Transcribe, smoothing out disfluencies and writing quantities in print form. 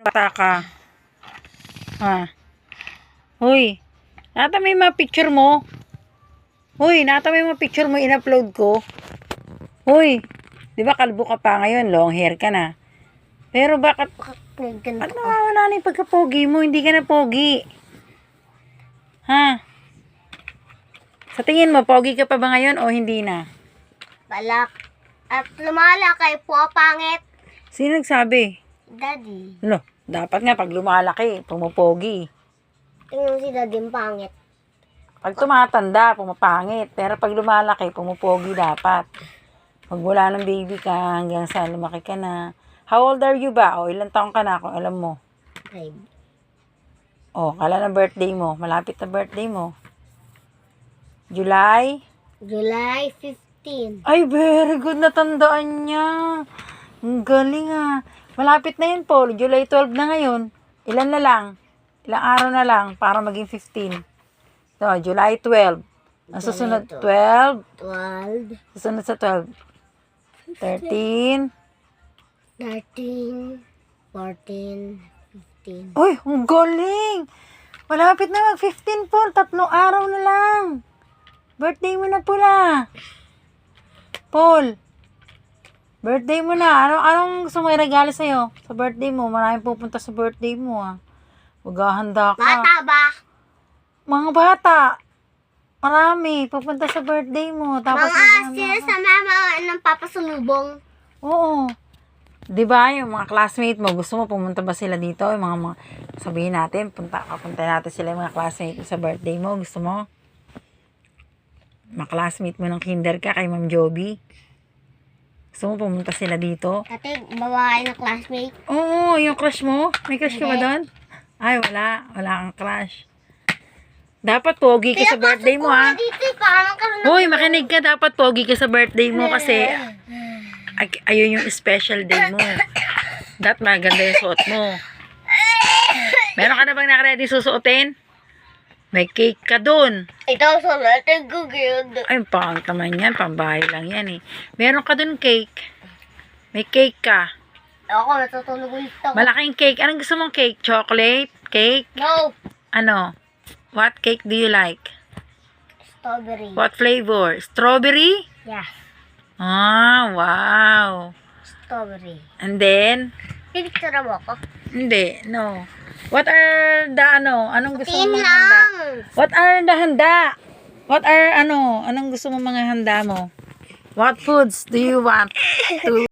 Bata ka. Ha? Hoy. Nata may mga picture mo. Hoy, nata may mga picture mo in-upload ko. Hoy. Di ba kalbo ka pa ngayon? Long hair ka na. Pero bakit? At nawawala na yung pagka-pogi mo? Hindi ka na pogi. Ha? Sa tingin mo, pogi ka pa ba ngayon o hindi na? Balak. At lumalaki po pangit. Sino nagsabi? Daddy. Lo, dapat nga pag lumalaki, pumapogi. Tingnan si Daddy pangit. Pag tumatanda, pumapangit. Pero pag lumalaki, pumupogi dapat. Pag wala ng baby ka, hanggang sa lumaki ka na. How old are you ba? O, ilang taong ka na kung alam mo? 5. O, kailan ang birthday mo? Malapit na birthday mo. July? July 15. Ay, very good. Natandaan niya. Ang galing ah. Malapit na yun, Paul. July 12 na ngayon. Ilan na lang? Ilang araw na lang para maging 15. So, July 12. Ang susunod, 12. 12. Susunod sa 12. 13. 13. 14. 15. Uy, ang galing. Malapit na mag-15, Paul. 3 araw na lang. Birthday mo na pula. Paul. Birthday mo na. Anong gusto mo i-regalo sa'yo? Sa birthday mo. Maraming pupunta sa birthday mo ah. Maghahanda ka. Bata ba? Mga bata. Marami. Pupunta sa birthday mo. Tapos Mga maghahanda sila ka. sa mama ng papasalubong. Oo. Diba yung mga classmate mo, gusto mo pumunta ba sila dito? Yung mga sabihin natin, punta natin sila yung mga classmate mo sa birthday mo. Gusto mo? Mga classmate mo ng kinder ka kay Ma'am Joby. Gusto mo pumunta sila dito? Kasi babae na classmate. Oo, yung crush mo. May crush ka ba Hindi. doon? Ay, wala. Wala kang crush. Dapat pogi ka sa birthday mo, ha? Dito, parang ka na. Hoy, makinig ka. Dapat pogi ka sa birthday mo kasi ayun yung special day mo. Dapat maganda yung suot mo. Meron ka na bang nakaready susuotin? May cake ka dun. Ito sa lahat ko good. Ay, pangit naman yan. Pambahay lang yan eh. Meron ka dun cake. May cake ka. Ako, natutulog ulit ako. Malaking cake. Anong gusto mong cake? Chocolate? Cake? No. Ano? What cake do you like? Strawberry. What flavor? Strawberry? Yeah. Ah, wow. Strawberry. And then? Pipicture mo ako. Hindi, no. What are the Anong gusto Tiin mong mga handa? lang. What are the handa? What are Anong gusto mong mga handa mo? What foods do you want to